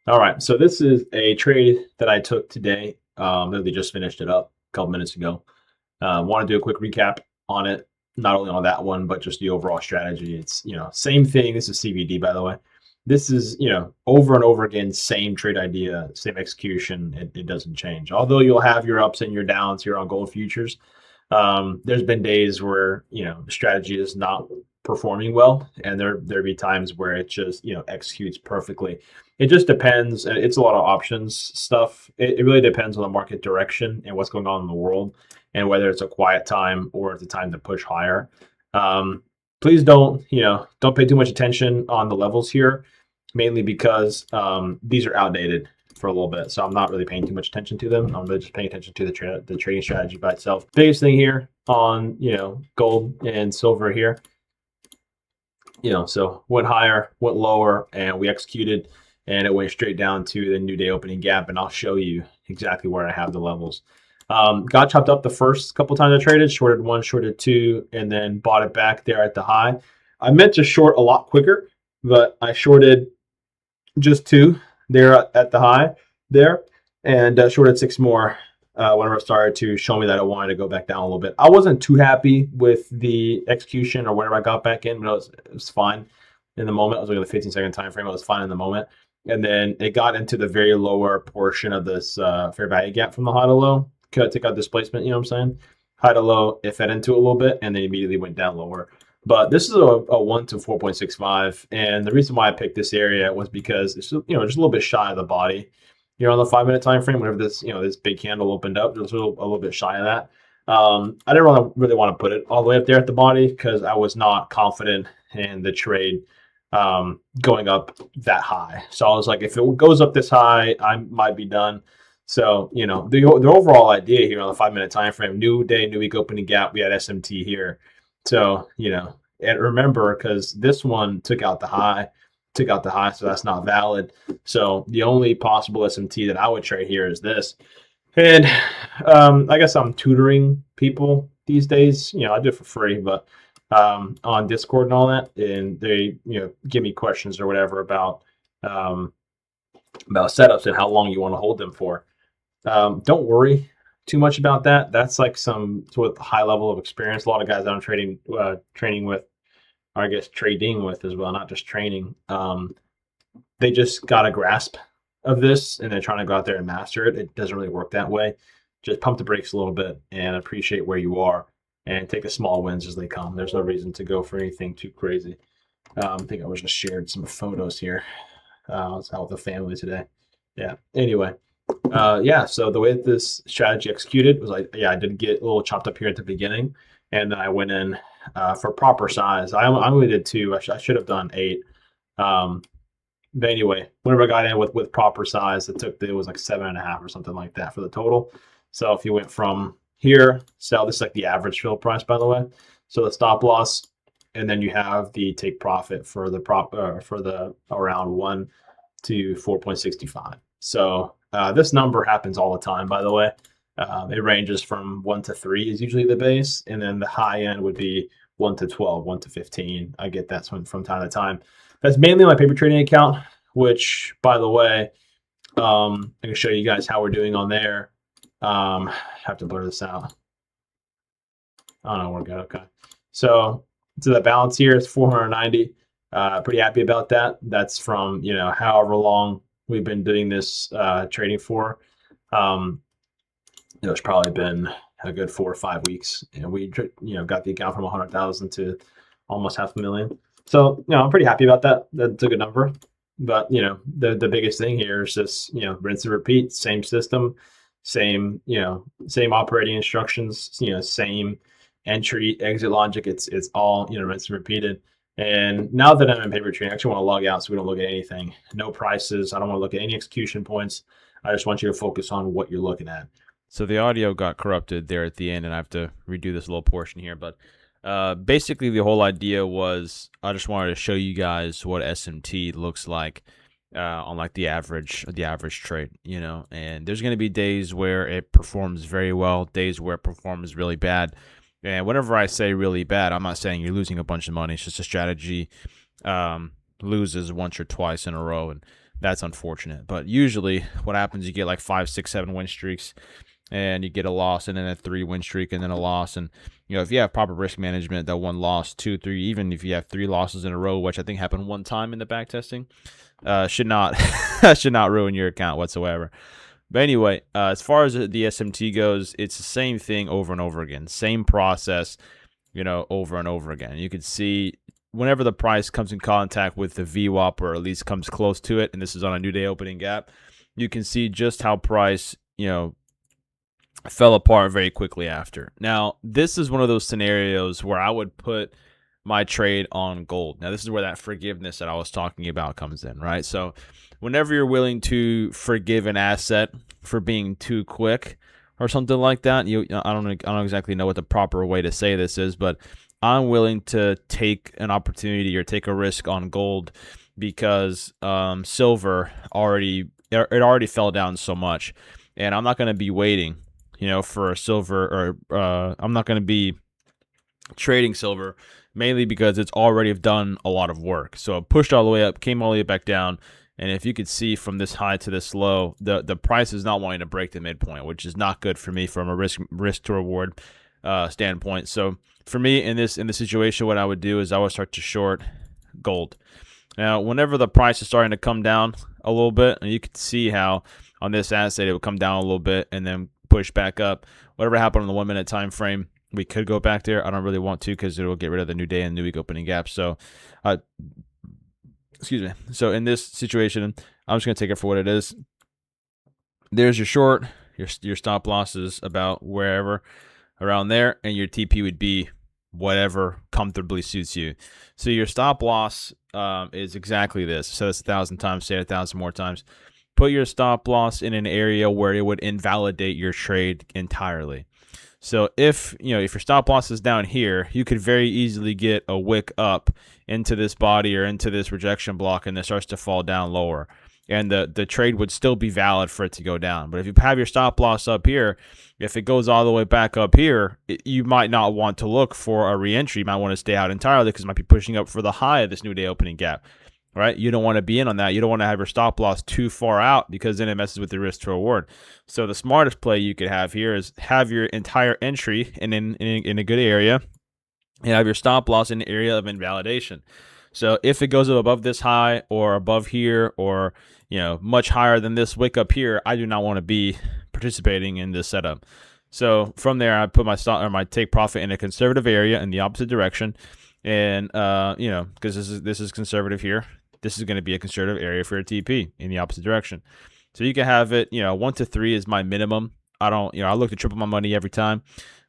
All right, so this is a trade that I took today. Literally just finished it up a couple minutes ago. Want to do a quick recap on it, not only on that one, but just the overall strategy. It's same thing. This is CBD, by the way. This is over and over again, same trade idea, same execution. It doesn't change. Although you'll have your ups and your downs here on gold futures. There's been days where the strategy is not performing well, and there be times where it just executes perfectly. It just depends. It's a lot of options stuff. It really depends on the market direction and what's going on in the world, and whether it's a quiet time or it's a time to push higher. Um, Please don't pay too much attention on the levels here, mainly because these are outdated for a little bit. So I'm not really paying too much attention to them. I'm really just paying attention to the trading strategy by itself. Biggest thing here on gold and silver here. So went higher, went lower, and we executed, and it went straight down to the new day opening gap. And I'll show you exactly where I have the levels. Got chopped up the first couple times I traded, shorted one, shorted two, and then bought it back there at the high. I meant to short a lot quicker, but I shorted just two there at the high there, and shorted six more whenever it started to show me that it wanted to go back down a little bit. I wasn't too happy with the execution or whenever I got back in, but it was fine in the moment. I was looking at the 15-second time frame. It was fine in the moment. And then it got into the very lower portion of this fair value gap from the high to low. Took out displacement, you know what I'm saying? High to low, it fed into it a little bit and then immediately went down lower. But this is a 1 to 4.65. And the reason why I picked this area was because it's just a little bit shy of the body. On the 5 minute time frame, whenever this big candle opened up, it was a little bit shy of that. I didn't really want to put it all the way up there at the body because I was not confident in the trade going up that high. So I was like, if it goes up this high, I might be done. So the overall idea here on the 5 minute time frame, new day, new week opening gap, we had SMT here. So and remember, because this one took out the high, so that's not valid. So the only possible SMT that I would trade here is this. And I guess I'm tutoring people these days. I do it for free, but on Discord and all that, and they give me questions or whatever about setups and how long you want to hold them for. Don't worry too much about that. That's like some sort of high level of experience. A lot of guys that I'm training with, or I guess trading with as well, not just training. They just got a grasp of this and they're trying to go out there and master it. It doesn't really work that way. Just pump the brakes a little bit and appreciate where you are and take the small wins as they come. There's no reason to go for anything too crazy. I think I was just shared some photos here. I was out with the family today. Yeah. Anyway, yeah. So the way that this strategy executed was like, yeah, I did get a little chopped up here at the beginning, and then I went in for proper size. I only did two. I should have done eight. Um, but anyway, whenever I got in with proper size, it was like 7.5 or something like that for the total. So if you went from here, sell this is like the average fill price, by the way. So the stop loss, and then you have the take profit for the around 1 to 4.65. So this number happens all the time, by the way. It ranges from 1 to 3 is usually the base, and then the high end would be 1 to 12, 1 to 15. I get that from time to time. That's mainly my paper trading account, which, by the way, I can show you guys how we're doing on there. I have to blur this out. Oh no, we're good. Okay. So the balance here is 490. Pretty happy about that. That's from however long we've been doing this trading for. It's probably been a good 4 or 5 weeks, and we got the account from 100,000 to almost 500,000. So I'm pretty happy about that. That's a good number. But the biggest thing here is just rinse and repeat. Same system, same operating instructions. Same entry exit logic. It's all rinse and repeated. And now that I'm in paper trading, I actually want to log out so we don't look at anything. No prices. I don't want to look at any execution points. I just want you to focus on what you're looking at. So the audio got corrupted there at the end, and I have to redo this little portion here. But basically, the whole idea was I just wanted to show you guys what SMT looks like on like the average trade, And there's going to be days where it performs very well, days where it performs really bad. And whenever I say really bad, I'm not saying you're losing a bunch of money. It's just a strategy loses once or twice in a row. that's unfortunate. But usually what happens, you get like 5, 6, 7 win streaks, and you get a loss, and then a 3 win streak, and then a loss. And if you have proper risk management, that 1 loss, 2, 3, even if you have 3 losses in a row, which I think happened one time in the back testing, should not should not ruin your account whatsoever. But anyway, as far as the SMT goes, it's the same thing over and over again, same process, over and over again. You can see whenever the price comes in contact with the VWAP, or at least comes close to it, and this is on a new day opening gap, you can see just how price, fell apart very quickly after. Now, this is one of those scenarios where I would put my trade on gold. Now, this is where that forgiveness that I was talking about comes in, right? So whenever you're willing to forgive an asset for being too quick or something like that, I don't exactly know what the proper way to say this is, but I'm willing to take an opportunity or take a risk on gold because silver already fell down so much, and I'm not going to be waiting for a silver, or I'm not going to be trading silver, mainly because it's already done a lot of work. So it pushed all the way up, came all the way back down, and if you could see from this high to this low, the price is not wanting to break the midpoint, which is not good for me from a risk to reward standpoint. So for me in this situation, what I would do is I would start to short gold. Now, whenever the price is starting to come down a little bit, and you can see how on this asset it would come down a little bit and then push back up. Whatever happened on the 1 minute time frame, we could go back there. I don't really want to because it will get rid of the new day and new week opening gap. So, excuse me. So in this situation, I'm just going to take it for what it is. There's your short. Your stop loss is about wherever around there, and your TP would be whatever comfortably suits you. So your stop loss is exactly this. So that's 1,000 times. Say it 1,000 more times. Put your stop loss in an area where it would invalidate your trade entirely. So if your stop loss is down here, you could very easily get a wick up into this body or into this rejection block, and it starts to fall down lower, and the trade would still be valid for it to go down. But if you have your stop loss up here, if it goes all the way back up here, you might not want to look for a reentry. You might want to stay out entirely because it might be pushing up for the high of this new day opening gap. Right? You don't want to be in on that. You don't want to have your stop loss too far out because then it messes with the risk to reward. So the smartest play you could have here is have your entire entry in a good area and have your stop loss in the area of invalidation. So if it goes up above this high or above here or much higher than this wick up here, I do not want to be participating in this setup. So from there, I put my stop or my take profit in a conservative area in the opposite direction, and because this is conservative here. This is going to be a conservative area for a TP in the opposite direction. So you can have it, 1 to 3 is my minimum. I don't, I look to triple my money every time.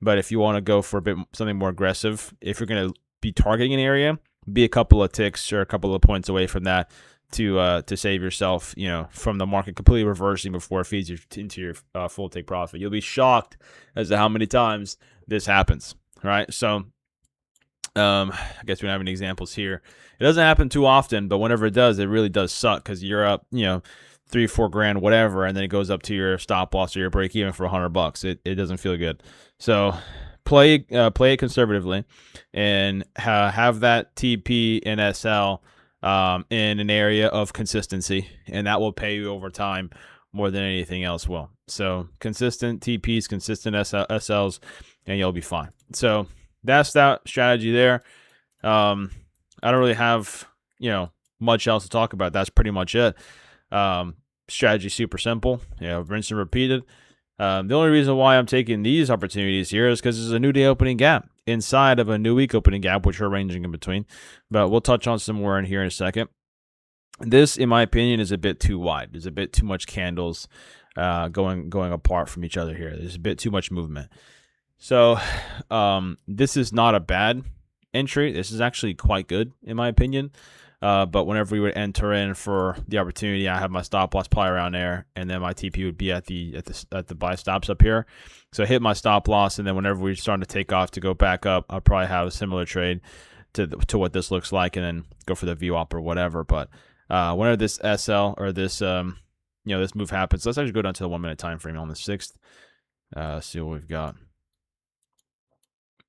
But if you want to go for something more aggressive, if you're going to be targeting an area, be a couple of ticks or a couple of points away from that to save yourself, from the market completely reversing before it feeds you into your full take profit. You'll be shocked as to how many times this happens, right? So I guess we don't have any examples here. It doesn't happen too often, but whenever it does, it really does suck because you're up, $3-4 grand, whatever, and then it goes up to your stop loss or your break even for $100. It doesn't feel good. So play it conservatively and have that TP and SL in an area of consistency, and that will pay you over time more than anything else will. So consistent TPs, consistent SLs, and you'll be fine. So that's that strategy there. I don't really have, much else to talk about. That's pretty much it. Strategy super simple. Rinse and repeated. The only reason why I'm taking these opportunities here is because there's a new day opening gap inside of a new week opening gap, which we're ranging in between. But we'll touch on some more in here in a second. This, in my opinion, is a bit too wide. There's a bit too much candles going apart from each other here. There's a bit too much movement. So this is not a bad entry. This is actually quite good in my opinion. But whenever we would enter in for the opportunity, I have my stop loss probably around there, and then my TP would be at the buy stops up here. So I hit my stop loss, and then whenever we're starting to take off to go back up, I'll probably have a similar trade to what this looks like, and then go for the VWAP or whatever. But whenever this SL or this this move happens, let's actually go down to the 1 minute time frame on the 6th. See what we've got.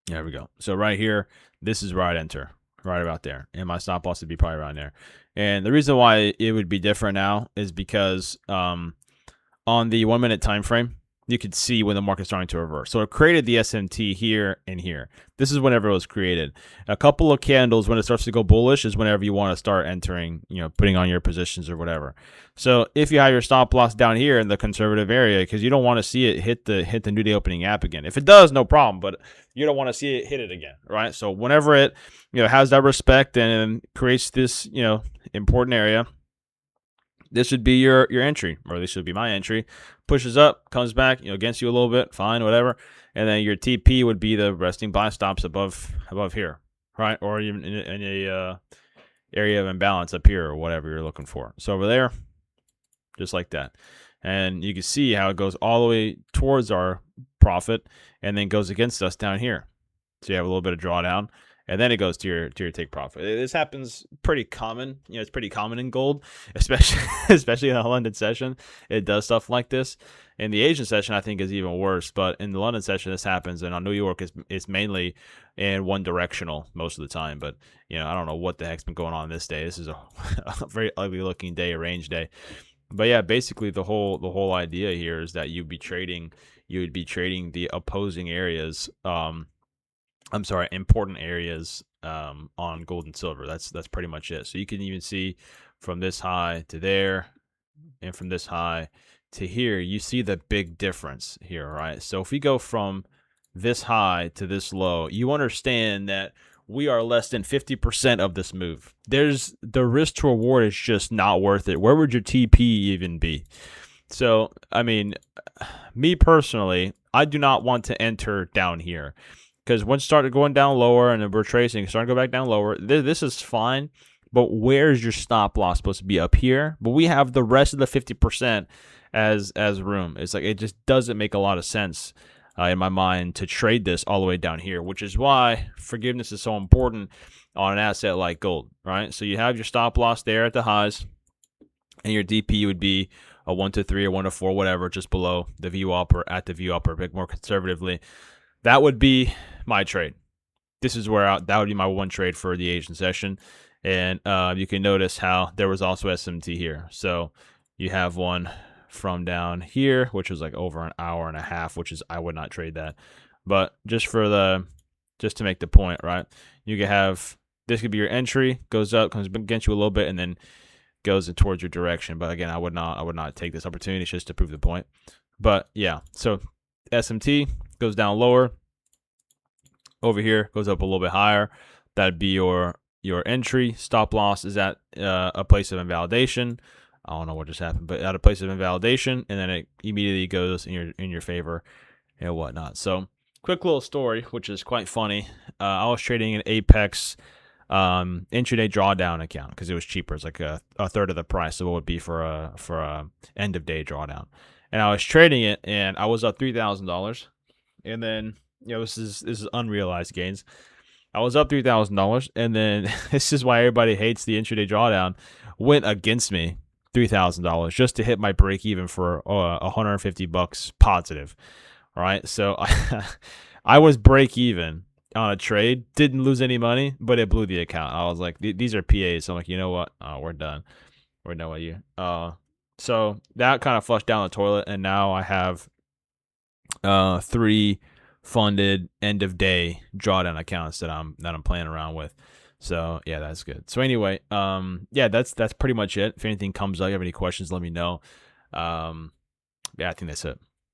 There we go. So right here, this is where I'd enter. right about there, and my stop loss would be probably around there. And the reason why it would be different now is because on the 1 minute time frame, you could see when the market's starting to reverse. So it created the SMT here and here. This is whenever it was created. A couple of candles when it starts to go bullish is whenever you want to start entering, putting on your positions or whatever. So if you have your stop loss down here in the conservative area, because you don't want to see it hit the new day opening gap again. If it does, no problem, but you don't want to see it hit it again, right? So whenever it has that respect and creates this important area, this should be your entry, or this should be my entry. Pushes up, comes back, against you a little bit, fine, whatever. And then your TP would be the resting buy stops above here, right? Or even in a area of imbalance up here or whatever you're looking for. So over there, just like that. And you can see how it goes all the way towards our profit and then goes against us down here. So you have a little bit of drawdown. And then it goes to your take profit. This happens pretty common. It's pretty common in gold, especially in the London session. It does stuff like this. In the Asian session, I think is even worse. But in the London session, this happens. And on New York, it's mainly in one directional most of the time. But I don't know what the heck's been going on this day. This is a very ugly looking day, a range day. But yeah, basically the whole idea here is that you'd be trading the opposing areas. Important areas on gold and silver. That's pretty much it. So you can even see from this high to there, and from this high to here, you see the big difference here, right? So if we go from this high to this low, you understand that we are less than 50% of this move. The risk to reward is just not worth it. Where would your TP even be? So, I mean, me personally, I do not want to enter down here. Because once it started going down lower and then we're tracing, starting to go back down lower, this is fine. But where's your stop loss supposed to be? Up here? But we have the rest of the 50% as room. It's like it just doesn't make a lot of sense in my mind to trade this all the way down here, which is why forgiveness is so important on an asset like gold, right? So you have your stop loss there at the highs, and your DP would be a 1 to 3 or 1 to 4, whatever, just below the VWAP or at the VWAP or a bit more conservatively. That would be my trade. This is where that would be my one trade for the Asian session. And you can notice how there was also SMT here. So you have one from down here, which was like over an hour and a half, which is I would not trade that. But just to make the point, right? You could have this could be your entry, goes up, comes against you a little bit, and then goes in towards your direction. But again, I would not take this opportunity just to prove the point. But yeah, so SMT goes down lower. Over here goes up a little bit higher. That'd be your entry. Stop loss is at a place of invalidation. I don't know what just happened, but at a place of invalidation, and then it immediately goes in your favor and whatnot. So quick little story, which is quite funny. I was trading an Apex intraday drawdown account because it was cheaper. It's like a third of the price of what it would be for a end of day drawdown. And I was trading it, and I was up $3,000. And then this is unrealized gains. I was up $3,000, and then this is why everybody hates the intraday drawdown. Went against me $3,000 just to hit my break even for $150 positive. All right, so I was break even on a trade, didn't lose any money, but it blew the account. I was like, these are PAs. So I'm like, you know what? We're done. We're done with you. So that kind of flushed down the toilet, and now I have 3 funded end of day drawdown accounts that I'm playing around with. So yeah, that's good. So anyway, yeah, that's pretty much it. If anything comes up, you have any questions, let me know. Yeah, I think that's it.